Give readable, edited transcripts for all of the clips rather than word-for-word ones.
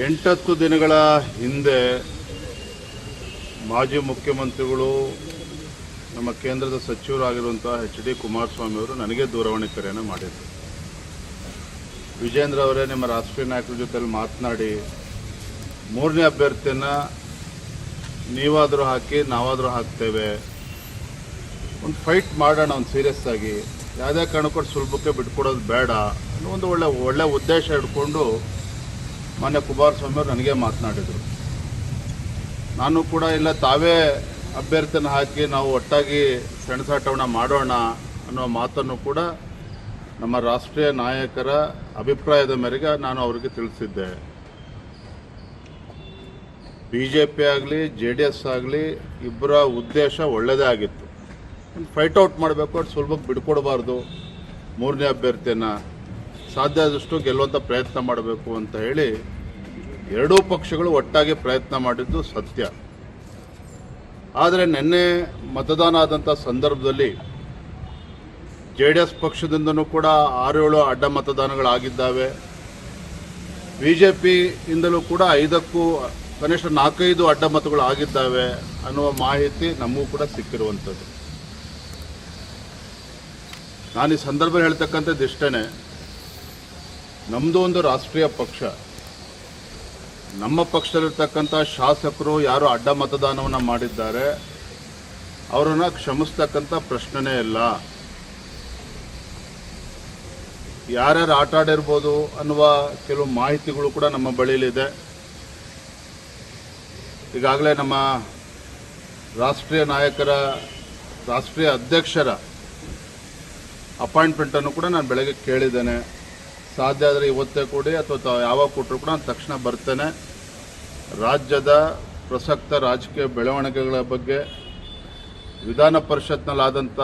8 ದಿನಗಳ ಹಿಂದೆ ಮಾಜಿ ಮುಖ್ಯಮಂತ್ರಿಗಳು ನಮ್ಮ ಕೇಂದ್ರದ ಸಚಿವರಾಗಿರುವಂಥ HD ಕುಮಾರಸ್ವಾಮಿ ಅವರು ನನಗೆ ದೂರವಾಣಿ ಕರೆಯನ್ನು ಮಾಡಿದರು. ವಿಜೇಂದ್ರ ಅವರೇ, ನಿಮ್ಮ ರಾಷ್ಟ್ರೀಯ ನಾಯಕರ ಜೊತೆಲಿ ಮಾತನಾಡಿ 3ನೇ ಅಭ್ಯರ್ಥಿಯನ್ನು ನೀವಾದರೂ ಹಾಕಿ ನಾವಾದರೂ ಹಾಕ್ತೇವೆ, ಒಂದು ಫೈಟ್ ಮಾಡೋಣ, ಒಂದು ಸೀರಿಯಸ್ ಆಗಿ, ಯಾವುದೇ ಕಾರಣಕ್ಕೂ ಸುಲಭಕ್ಕೆ ಬಿಟ್ಕೊಡೋದು ಬೇಡ ಅನ್ನೋ ಒಂದು ಒಳ್ಳೆ ಉದ್ದೇಶ ಇಟ್ಕೊಂಡು ಮಾನ್ಯ ಕುಮಾರಸ್ವಾಮಿ ಅವರು ನನಗೆ ಮಾತನಾಡಿದರು. ನಾನು ಕೂಡ ಇಲ್ಲ, ತಾವೇ ಅಭ್ಯರ್ಥಿನ ಹಾಕಿ ನಾವು ಒಟ್ಟಾಗಿ ಸೆಣಸಾಟವನ್ನು ಮಾಡೋಣ ಅನ್ನೋ ಮಾತನ್ನು ಕೂಡ ನಮ್ಮ ರಾಷ್ಟ್ರೀಯ ನಾಯಕರ ಅಭಿಪ್ರಾಯದ ಮೇರೆಗೆ ನಾನು ಅವರಿಗೆ ತಿಳಿಸಿದ್ದೆ. BJP ಆಗಲಿ JDS ಆಗಲಿ ಇಬ್ಬರ ಉದ್ದೇಶ ಒಳ್ಳೆಯದೇ ಆಗಿತ್ತು. ಒಂದು ಫೈಟ್ ಔಟ್ ಮಾಡಬೇಕು, ಅದು ಸುಲಭಕ್ಕೆ ಬಿಡ್ಕೊಡ್ಬಾರ್ದು, 3ನೇ ಅಭ್ಯರ್ಥಿಯನ್ನು ಸಾಧ್ಯ ಆದಷ್ಟು ಗೆಲ್ಲುವಂಥ ಪ್ರಯತ್ನ ಮಾಡಬೇಕು ಅಂತ ಹೇಳಿ ಎರಡೂ ಪಕ್ಷಗಳು ಒಟ್ಟಾಗಿ ಪ್ರಯತ್ನ ಮಾಡಿದ್ದು ಸತ್ಯ. ಆದರೆ ನಿನ್ನೆ ಮತದಾನ ಆದಂಥ ಸಂದರ್ಭದಲ್ಲಿ JDS ಪಕ್ಷದಿಂದನೂ ಕೂಡ 6-7 ಅಡ್ಡ ಮತದಾನಗಳಾಗಿದ್ದಾವೆ. BJP ಇಂದಲೂ ಕೂಡ 5ಕ್ಕೂ ಕನಿಷ್ಠ 4-5 ಅಡ್ಡ ಮತಗಳು ಆಗಿದ್ದಾವೆ ಅನ್ನುವ ಮಾಹಿತಿ ನಮಗೂ ಕೂಡ ಸಿಕ್ಕಿರುವಂಥದ್ದು. ನಾನು ಈ ಸಂದರ್ಭದಲ್ಲಿ ಹೇಳ್ತಕ್ಕಂಥದ್ದು ಇಷ್ಟೇ, ನಮ್ಮದು ಒಂದು ರಾಷ್ಟ್ರೀಯ ಪಕ್ಷ, ನಮ್ಮ ಪಕ್ಷದಲ್ಲಿರ್ತಕ್ಕಂಥ ಶಾಸಕರು ಯಾರು ಅಡ್ಡ ಮತದಾನವನ್ನು ಮಾಡಿದ್ದಾರೆ ಅವರನ್ನು ಕ್ಷಮಿಸ್ತಕ್ಕಂಥ ಪ್ರಶ್ನೆನೇ ಇಲ್ಲ. ಯಾರ್ಯಾರು ಆಟ ಆಡಿರ್ಬೋದು ಅನ್ನುವ ಕೆಲವು ಮಾಹಿತಿಗಳು ಕೂಡ ನಮ್ಮ ಬಳಿಯಲ್ಲಿದೆ. ಈಗಾಗಲೇ ನಮ್ಮ ರಾಷ್ಟ್ರೀಯ ನಾಯಕರ, ರಾಷ್ಟ್ರೀಯ ಅಧ್ಯಕ್ಷರ ಅಪಾಯಿಂಟ್ಮೆಂಟನ್ನು ಕೂಡ ನಾನು ಬೆಳಗ್ಗೆ ಕೇಳಿದ್ದೇನೆ. ಸಾಧ್ಯ ಆದರೆ ಇವತ್ತೇ ಕೊಡಿ ಅಥವಾ ಯಾವಾಗ ಕೊಟ್ಟರು ಕೂಡ ನಾನು ತಕ್ಷಣ ಬರ್ತೇನೆ. ರಾಜ್ಯದ ಪ್ರಸಕ್ತ ರಾಜಕೀಯ ಬೆಳವಣಿಗೆಗಳ ಬಗ್ಗೆ, ವಿಧಾನ ಪರಿಷತ್ನಲ್ಲಾದಂಥ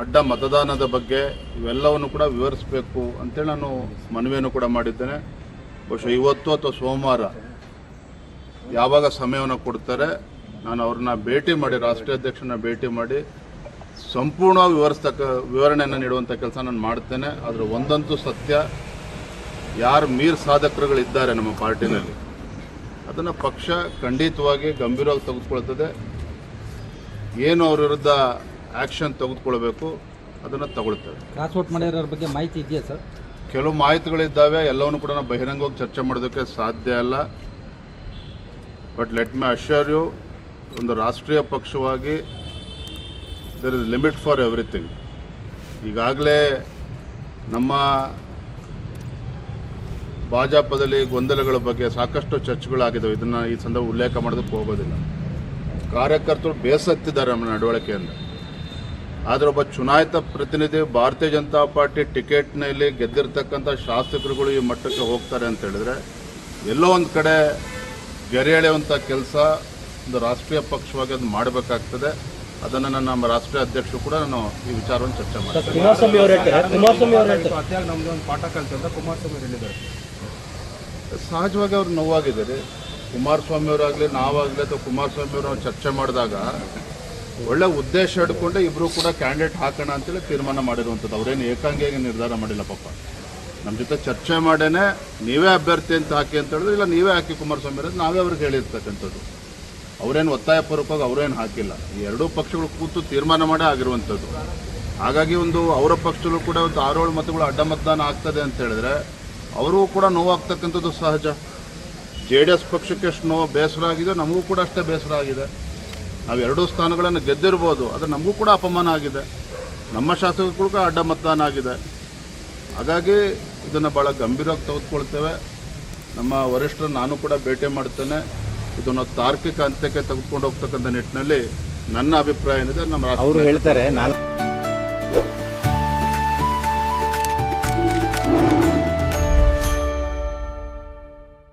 ಅಡ್ಡ ಮತದಾನದ ಬಗ್ಗೆ ಇವೆಲ್ಲವನ್ನು ಕೂಡ ವಿವರಿಸಬೇಕು ಅಂತೇಳಿ ನಾನು ಮನವಿಯನ್ನು ಕೂಡ ಮಾಡಿದ್ದೇನೆ. ಬಹುಶಃ ಇವತ್ತು ಅಥವಾ ಸೋಮವಾರ ಯಾವಾಗ ಸಮಯವನ್ನು ಕೊಡ್ತಾರೆ ನಾನು ಅವ್ರನ್ನ ಭೇಟಿ ಮಾಡಿ, ರಾಷ್ಟ್ರೀಯ ಅಧ್ಯಕ್ಷರನ್ನ ಭೇಟಿ ಮಾಡಿ ಸಂಪೂರ್ಣವಾಗಿ ವಿವರಣೆಯನ್ನು ನೀಡುವಂಥ ಕೆಲಸ ನಾನು ಮಾಡ್ತೇನೆ. ಆದರೆ ಒಂದಂತೂ ಸತ್ಯ, ಯಾರು ಮೀರ್ ಸಾಧಕರುಗಳಿದ್ದಾರೆ ನಮ್ಮ ಪಾರ್ಟಿನಲ್ಲಿ ಅದನ್ನು ಪಕ್ಷ ಖಂಡಿತವಾಗಿ ಗಂಭೀರವಾಗಿ ತೆಗೆದುಕೊಳ್ತದೆ. ಏನು ಅವ್ರ ವಿರುದ್ಧ ಆ್ಯಕ್ಷನ್ ತೆಗೆದುಕೊಳ್ಬೇಕು ಅದನ್ನು ತಗೊಳ್ತೇವೆ. ಕ್ರಾಸ್ಔಟ್ ಮಾಡಿರೋರ ಬಗ್ಗೆ ಮಾಹಿತಿ ಇದೆಯಾ ಸರ್? ಕೆಲವು ಮಾಹಿತಿಗಳಿದ್ದಾವೆ, ಎಲ್ಲವನ್ನು ಕೂಡ ನಾವು ಬಹಿರಂಗವಾಗಿ ಚರ್ಚೆ ಮಾಡೋದಕ್ಕೆ ಸಾಧ್ಯ ಅಲ್ಲ. But let me assure you, ಒಂದು ರಾಷ್ಟ್ರೀಯ ಪಕ್ಷವಾಗಿ there is limit for everything. ಈಗಾಗಲೇ ನಮ್ಮ ಭಾಜಪದಲ್ಲಿ ಗೊಂದಲಗಳ ಬಗ್ಗೆ ಸಾಕಷ್ಟು ಚರ್ಚೆಗಳಾಗಿದ್ದಾವೆ. ಇದನ್ನು ಈ ಸಂದರ್ಭ ಉಲ್ಲೇಖ ಮಾಡೋದಕ್ಕೆ ಹೋಗೋದಿಲ್ಲ. ಕಾರ್ಯಕರ್ತರು ಬೇಸತ್ತಿದ್ದಾರೆ ನಮ್ಮ ನಡವಳಿಕೆಯಿಂದ. ಆದರೆ ಒಬ್ಬ ಚುನಾಯಿತ ಪ್ರತಿನಿಧಿ, ಭಾರತೀಯ ಜನತಾ ಪಾರ್ಟಿ ಟಿಕೆಟ್ನಲ್ಲಿ ಗೆದ್ದಿರ್ತಕ್ಕಂಥ ಶಾಸಕರುಗಳು ಈ ಮಟ್ಟಕ್ಕೆ ಹೋಗ್ತಾರೆ ಅಂತ ಹೇಳಿದ್ರೆ ಎಲ್ಲೋ ಒಂದು ಕಡೆ ಗೆರೆ ಎಳೆಯುವಂಥ ಕೆಲಸ ಒಂದು ರಾಷ್ಟ್ರೀಯ ಪಕ್ಷವಾಗಿ ಅದು ಮಾಡಬೇಕಾಗ್ತದೆ. ಅದನ್ನು ನಮ್ಮ ರಾಷ್ಟ್ರೀಯ ಅಧ್ಯಕ್ಷರು ಕೂಡ ನಾನು ಈ ವಿಚಾರವನ್ನು ಚರ್ಚೆ ಮಾಡ್ತೀನಿ. ಸಹಜವಾಗಿ ಅವ್ರು ನೋವಾಗಿದ್ದಾರೆ. ಕುಮಾರಸ್ವಾಮಿ ಅವರಾಗಲಿ ನಾವಾಗಲಿ ಅಥವಾ ಕುಮಾರಸ್ವಾಮಿ ಅವರು ಚರ್ಚೆ ಮಾಡಿದಾಗ ಒಳ್ಳೆ ಉದ್ದೇಶ ಹಿಡ್ಕೊಂಡೆ ಇಬ್ಬರು ಕೂಡ ಕ್ಯಾಂಡಿಡೇಟ್ ಹಾಕೋಣ ಅಂತೇಳಿ ತೀರ್ಮಾನ ಮಾಡಿರುವಂಥದ್ದು. ಅವರೇನು ಏಕಾಂಗಿಯಾಗಿ ನಿರ್ಧಾರ ಮಾಡಿಲ್ಲ. ಪಾಪ ನಮ್ಮ ಜೊತೆ ಚರ್ಚೆ ಮಾಡೇನೆ ನೀವೇ ಅಭ್ಯರ್ಥಿ ಅಂತ ಹಾಕಿ ಅಂತ ಹೇಳಿದ್ರೆ, ಇಲ್ಲ ನೀವೇ ಹಾಕಿ ಕುಮಾರಸ್ವಾಮಿ ಅವರದ್ದು ನಾವೇ ಅವ್ರಿಗೆ ಹೇಳಿರ್ತಕ್ಕಂಥದ್ದು. ಅವರೇನು ಒತ್ತಾಯಪೂರ್ವಕವಾಗಿ ಅವರೇನು ಹಾಕಿಲ್ಲ. ಈ ಎರಡೂ ಪಕ್ಷಗಳು ಕೂತು ತೀರ್ಮಾನ ಮಾಡೇ ಆಗಿರುವಂಥದ್ದು. ಹಾಗಾಗಿ ಒಂದು ಅವರ ಪಕ್ಷದಲ್ಲೂ ಕೂಡ ಒಂದು 6-7 ಮತಗಳು ಅಡ್ಡ ಮತದಾನ ಆಗ್ತದೆ ಅಂತ ಹೇಳಿದ್ರೆ ಅವರಿಗೂ ಕೂಡ ನೋವಾಗ್ತಕ್ಕಂಥದ್ದು ಸಹಜ. JDS ಪಕ್ಷಕ್ಕೆ ಎಷ್ಟು ಬೇಸರ ಆಗಿದೆ, ನಮಗೂ ಕೂಡ ಅಷ್ಟೇ ಬೇಸರ ಆಗಿದೆ. ನಾವು 2 ಸ್ಥಾನಗಳನ್ನು ಗೆದ್ದಿರ್ಬೋದು, ಆದರೆ ನಮಗೂ ಕೂಡ ಅಪಮಾನ ಆಗಿದೆ. ನಮ್ಮ ಶಾಸಕರು ಕೂಡ ಅಡ್ಡ ಮತದಾನ ಆಗಿದೆ. ಹಾಗಾಗಿ ಇದನ್ನು ಭಾಳ ಗಂಭೀರವಾಗಿ ತೆಗೆದುಕೊಳ್ತೇವೆ. ನಮ್ಮ ವರಿಷ್ಠರು ನಾನು ಕೂಡ ಭೇಟಿ ಮಾಡ್ತೇನೆ. ಇದನ್ನು ತಾರ್ಕಿಕ ಅಂತ್ಯಕ್ಕೆ ತೆಗೆದುಕೊಂಡು ಹೋಗ್ತಕ್ಕಂಥ ನಿಟ್ಟಿನಲ್ಲಿ ನನ್ನ ಅಭಿಪ್ರಾಯ ಏನಿದೆ. ನಮ್ಮ ಅವರು ಹೇಳ್ತಾರೆ